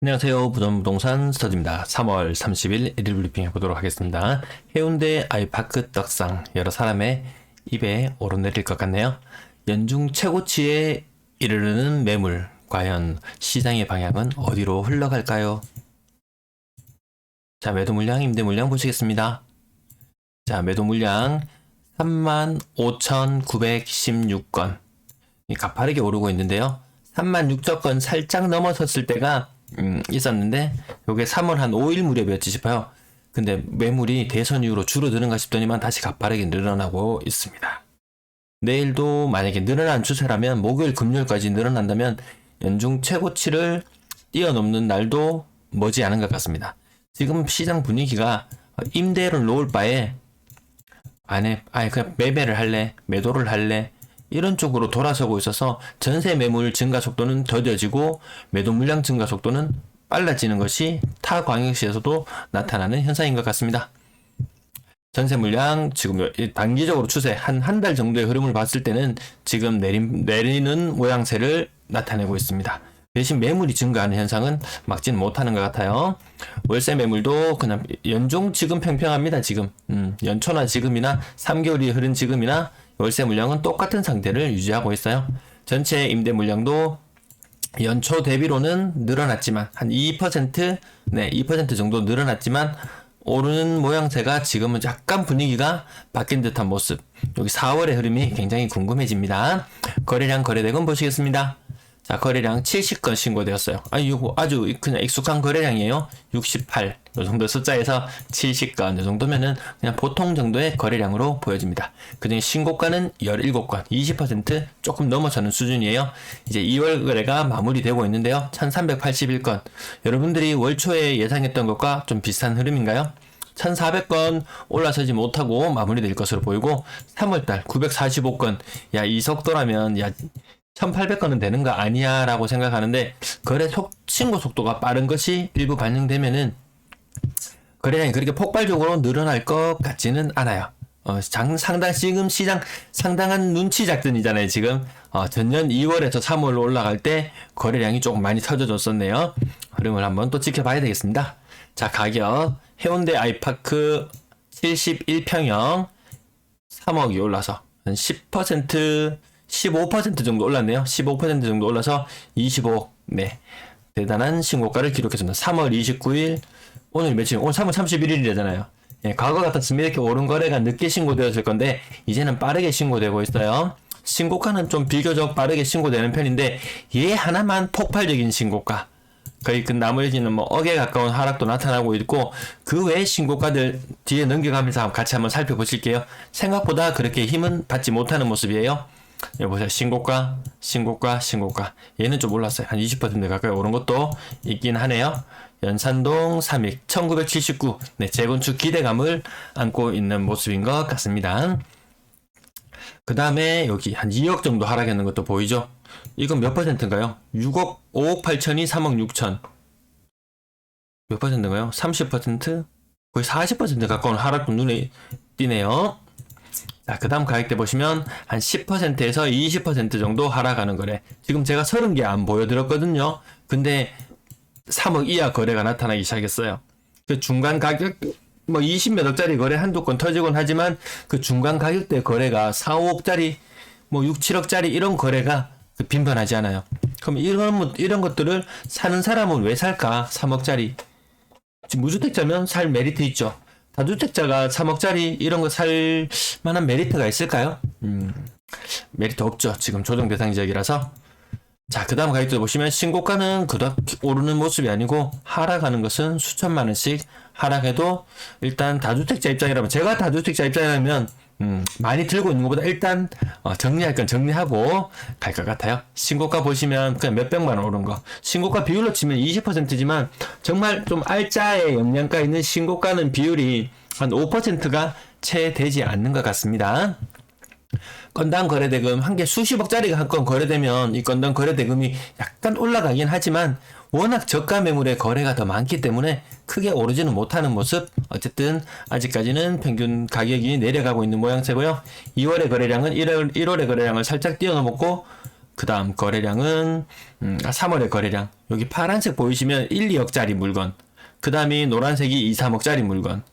안녕하세요. 부동산 스터디입니다. 3월 30일 일일 브리핑 해보도록 하겠습니다. 해운대 아이파크 떡상 여러 사람의 입에 오르내릴 것 같네요. 연중 최고치에 이르르는 매물, 과연 시장의 방향은 어디로 흘러갈까요? 자, 매도 물량, 임대 물량 보시겠습니다. 자, 매도 물량 35,916건 가파르게 오르고 있는데요. 36,000건 살짝 넘어섰을 때가 있었는데 요게 3월 한 5일 무렵이었지 싶어요. 근데 매물이 대선 이후로 줄어드는가 싶더니만 다시 가파르게 늘어나고 있습니다. 내일도 만약에 늘어난 추세라면 목요일 금요일까지 늘어난다면 연중 최고치를 뛰어넘는 날도 머지않은 것 같습니다. 지금 시장 분위기가 임대를 놓을 바에 아예 그냥 매매를 할래, 매도를 할래, 이런 쪽으로 돌아서고 있어서 전세 매물 증가 속도는 더뎌지고 매도 물량 증가 속도는 빨라지는 것이 타 광역시에서도 나타나는 현상인 것 같습니다. 전세 물량 지금 단기적으로 추세 한 달 정도의 흐름을 봤을 때는 지금 내리는 모양새를 나타내고 있습니다. 대신 매물이 증가하는 현상은 막지는 못하는 것 같아요. 월세 매물도 그냥 연중 지금 평평합니다. 지금 연초나 지금이나 3개월이 흐른 지금이나 월세 물량은 똑같은 상태를 유지하고 있어요. 전체 임대 물량도 연초 대비로는 늘어났지만 한 2%, 2% 정도 늘어났지만 오르는 모양새가 지금은 약간 분위기가 바뀐 듯한 모습. 여기 4월의 흐름이 굉장히 궁금해집니다. 거래량 거래대금 보시겠습니다. 자, 거래량 70건 신고되었어요. 이거 아주 그냥 익숙한 거래량이에요. 68. 이 정도 숫자에서 70건. 이 정도면은 그냥 보통 정도의 거래량으로 보여집니다. 그중에 신고가는 17건. 20% 조금 넘어서는 수준이에요. 이제 2월 거래가 마무리되고 있는데요. 1381건. 여러분들이 월 초에 예상했던 것과 좀 비슷한 흐름인가요? 1400건 올라서지 못하고 마무리될 것으로 보이고 3월달 945건. 야, 이 속도라면 1800건은 되는 거 아니야 라고 생각하는데 거래 신고 속도가 빠른 것이 일부 반영되면은 거래량이 그렇게 폭발적으로 늘어날 것 같지는 않아요. 지금 시장 상당한 눈치 작전이잖아요. 지금 전년 2월에서 3월로 올라갈 때 거래량이 조금 많이 터져줬었네요. 흐름을 한번 또 지켜봐야 되겠습니다. 자, 가격 해운대 아이파크 71평형 3억이 올라서 한 10%, 15% 정도 올랐네요. 15% 정도 올라서 25억. 네. 대단한 신고가를 기록했습니다. 3월 29일, 오늘 며칠? 오늘 3월 31일이잖아요. 예, 과거 같았으면 이렇게 오른 거래가 늦게 신고되었을 건데, 이제는 빠르게 신고되고 있어요. 신고가는 좀 비교적 빠르게 신고되는 편인데, 얘 하나만 폭발적인 신고가. 거의 그 나머지는 뭐 억에 가까운 하락도 나타나고 있고, 그 외의 신고가들 뒤에 넘겨가면서 같이 한번 살펴보실게요. 생각보다 그렇게 힘은 받지 못하는 모습이에요. 여기 보세요. 신고가. 얘는 좀 올랐어요. 한 20% 가까이 오른 것도 있긴 하네요. 연산동 3익 1979. 네, 재건축 기대감을 안고 있는 모습인 것 같습니다. 그 다음에 여기 한 2억 정도 하락했는 것도 보이죠? 이건 몇 퍼센트인가요? 6억, 5억 8천이 3억 6천. 몇 퍼센트인가요? 30%? 거의 40% 가까운 하락도 눈에 띄네요. 자, 그 다음 가격대 보시면 한 10%에서 20% 정도 하락하는 거래. 지금 제가 30개 안 보여드렸거든요. 근데 3억 이하 거래가 나타나기 시작했어요. 그 중간 가격, 뭐 20몇 억짜리 거래 한두 건 터지곤 하지만 그 중간 가격대 거래가 4, 5억짜리, 뭐 6, 7억짜리 이런 거래가 빈번하지 않아요. 그럼 이런 것들을 사는 사람은 왜 살까? 3억짜리. 지금 무주택자면 살 메리트 있죠. 다주택자가 3억짜리 이런 거 살 만한 메리트가 있을까요? 메리트 없죠. 지금 조정 대상 지역이라서. 자, 그 다음 가격도 보시면 신고가는 그닥 오르는 모습이 아니고 하락하는 것은 수천만 원씩 하락해도 일단 다주택자 입장이라면, 제가 다주택자 입장이라면 많이 들고 있는 것보다 일단 정리할 건 정리하고 갈 것 같아요. 신고가 보시면 그냥 몇백만 원 오른 거. 신고가 비율로 치면 20%지만 정말 좀 알짜의 영양가 있는 신고가는 비율이 한 5%가 채 되지 않는 것 같습니다. 건당 거래대금 한 개 수십억짜리가 한 건 거래되면 이 건당 거래대금이 약간 올라가긴 하지만 워낙 저가 매물의 거래가 더 많기 때문에 크게 오르지는 못하는 모습. 어쨌든 아직까지는 평균 가격이 내려가고 있는 모양새고요. 2월의 거래량은 1월의 거래량을 살짝 뛰어넘었고 그 다음 거래량은 3월의 거래량 여기 파란색 보이시면 1, 2억짜리 물건, 그 다음이 노란색이 2, 3억짜리 물건.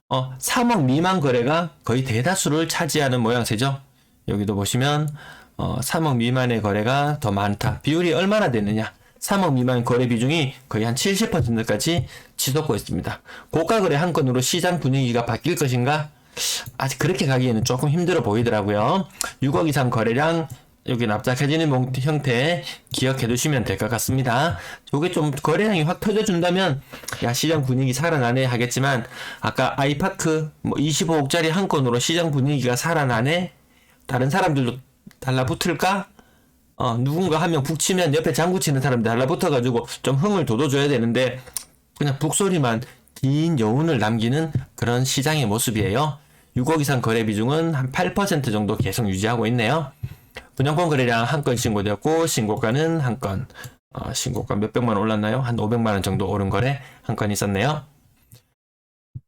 3억 미만 거래가 거의 대다수를 차지하는 모양새죠. 여기도 보시면 3억 미만의 거래가 더 많다. 비율이 얼마나 되느냐, 3억 미만 거래 비중이 거의 한 70%까지 치솟고 있습니다. 고가 거래 한 건으로 시장 분위기가 바뀔 것인가? 아직 그렇게 가기에는 조금 힘들어 보이더라고요. 6억 이상 거래량 여기 납작해지는 형태 기억해 두시면 될 것 같습니다. 요게 좀 거래량이 확 터져준다면 야 시장 분위기 살아나네 하겠지만, 아까 아이파크 뭐 25억짜리 한 건으로 시장 분위기가 살아나네, 다른 사람들도 달라붙을까? 누군가 한 명 북치면 옆에 장구치는 사람들 달라붙어가지고 좀 흥을 돋워줘야 되는데 그냥 북소리만 긴 여운을 남기는 그런 시장의 모습이에요. 6억 이상 거래 비중은 한 8% 정도 계속 유지하고 있네요. 분양권 거래량 한 건 신고되었고, 신고가는 한 건, 신고가 몇백만 원 올랐나요? 한 500만원 정도 오른 거래 한 건 있었네요.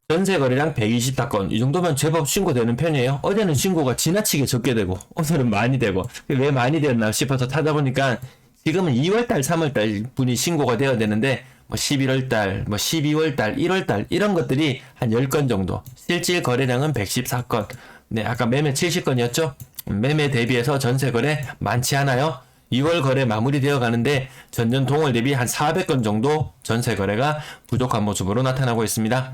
전세 거래량 124건, 이 정도면 제법 신고되는 편이에요. 어제는 신고가 지나치게 적게 되고 오늘은 많이 되고, 왜 많이 되었나 싶어서 찾아보니까 지금은 2월달 3월달 분이 신고가 되어야 되는데 뭐 11월달, 뭐 12월달, 1월달 이런 것들이 한 10건 정도, 실질 거래량은 114건. 네, 아까 매매 70건이었죠? 매매 대비해서 전세 거래 많지 않아요. 2월 거래 마무리되어 가는데 전년 동월 대비 한 400건 정도 전세 거래가 부족한 모습으로 나타나고 있습니다.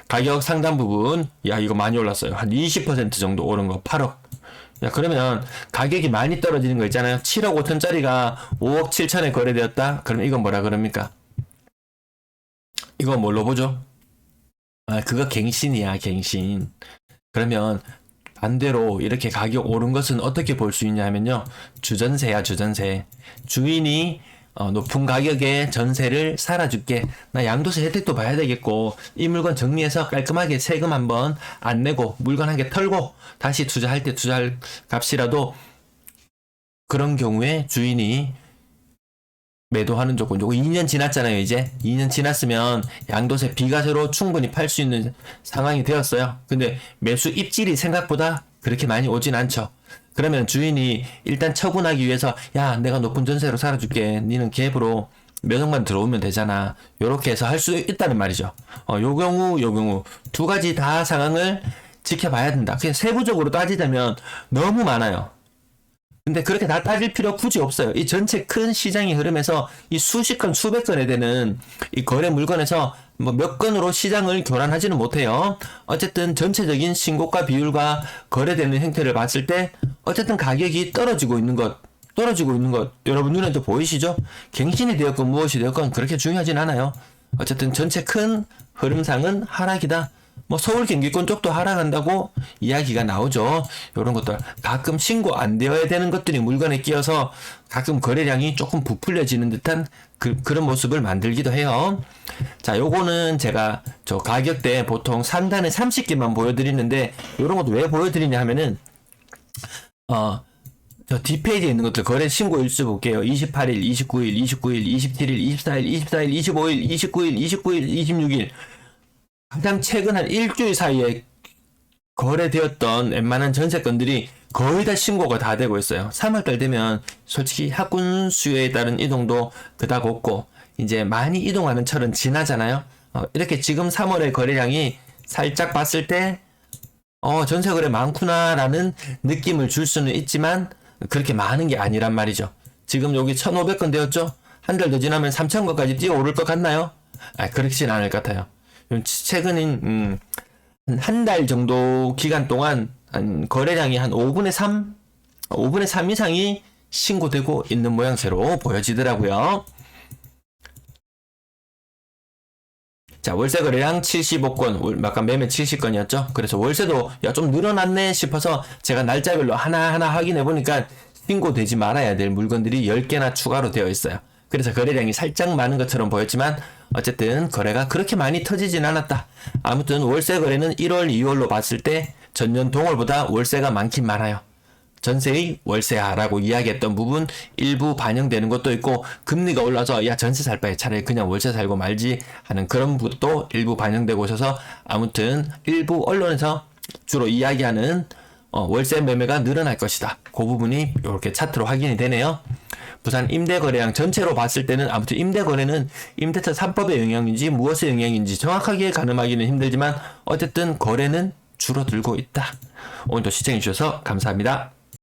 가격 상단 부분, 야 이거 많이 올랐어요. 한 20% 정도 오른 거 8억. 야 그러면 가격이 많이 떨어지는 거 있잖아요. 7억 5천짜리가 5억 7천에 거래되었다. 그럼 이건 뭐라 그럽니까? 이거 뭘로 보죠? 그거 갱신이야, 갱신. 그러면 반대로 이렇게 가격 오른 것은 어떻게 볼 수 있냐 하면요, 주전세야, 주전세. 주인이 높은 가격에 전세를 살아줄게, 나 양도세 혜택도 봐야 되겠고 이 물건 정리해서 깔끔하게 세금 한번 안 내고 물건 한 개 털고 다시 투자할 때 투자할 값이라도, 그런 경우에 주인이 매도하는 조건, 요거 2년 지났잖아요. 이제 2년 지났으면 양도세 비과세로 충분히 팔 수 있는 상황이 되었어요. 근데 매수 입질이 생각보다 그렇게 많이 오진 않죠. 그러면 주인이 일단 처분하기 위해서 야 내가 높은 전세로 살아줄게, 니는 갭으로 몇 억만 들어오면 되잖아, 요렇게 해서 할 수 있다는 말이죠. 요 경우 두 가지 다 상황을 지켜봐야 된다. 그냥 세부적으로 따지자면 너무 많아요. 근데 그렇게 다 따질 필요 굳이 없어요. 이 전체 큰 시장의 흐름에서 이 수십 건, 수백 건에 되는 이 거래 물건에서 뭐 몇 건으로 시장을 교란하지는 못해요. 어쨌든 전체적인 신고가 비율과 거래되는 형태를 봤을 때 어쨌든 가격이 떨어지고 있는 것 여러분 눈에도 보이시죠? 갱신이 되었건 무엇이 되었건 그렇게 중요하진 않아요. 어쨌든 전체 큰 흐름상은 하락이다. 뭐 서울 경기권 쪽도 하락한다고 이야기가 나오죠. 이런 것들 가끔 신고 안 되어야 되는 것들이 물건에 끼어서 가끔 거래량이 조금 부풀려지는 듯한 그런 모습을 만들기도 해요. 자, 요거는 제가 저 가격대 보통 상단에 30개만 보여드리는데 이런 것도 왜 보여드리냐 하면은 저 뒷페이지에 있는 것들 거래 신고 일수 볼게요. 28일, 29일, 27일, 24일, 25일, 29일, 26일. 가장 최근 한 일주일 사이에 거래되었던 웬만한 전세건들이 거의 다 신고가 다 되고 있어요. 3월달 되면 솔직히 학군 수요에 따른 이동도 그닥 없고 이제 많이 이동하는 철은 지나잖아요. 이렇게 지금 3월의 거래량이 살짝 봤을 때 전세 거래 많구나라는 느낌을 줄 수는 있지만 그렇게 많은 게 아니란 말이죠. 지금 여기 1,500건 되었죠? 한 달 더 지나면 3,000건까지 뛰어오를 것 같나요? 그렇진 않을 것 같아요. 최근인 한 달 정도 기간 동안 거래량이 한 5분의 3 이상이 신고되고 있는 모양새로 보여지더라고요. 자, 월세 거래량 75건, 아까 매매 70건이었죠? 그래서 월세도 좀 늘어났네 싶어서 제가 날짜별로 하나하나 확인해 보니까 신고되지 말아야 될 물건들이 10개나 추가로 되어 있어요. 그래서 거래량이 살짝 많은 것처럼 보였지만 어쨌든 거래가 그렇게 많이 터지진 않았다. 아무튼 월세 거래는 1월, 2월로 봤을 때 전년 동월보다 월세가 많긴 많아요. 전세의 월세하라고 이야기했던 부분 일부 반영되는 것도 있고, 금리가 올라서 야 전세 살 바에 차라리 그냥 월세 살고 말지 하는 그런 것도 일부 반영되고 있어서, 아무튼 일부 언론에서 주로 이야기하는 월세 매매가 늘어날 것이다. 그 부분이 이렇게 차트로 확인이 되네요. 부산 임대거래량 전체로 봤을 때는 아무튼 임대거래는 임대차 3법의 영향인지 무엇의 영향인지 정확하게 가늠하기는 힘들지만 어쨌든 거래는 줄어들고 있다. 오늘도 시청해주셔서 감사합니다.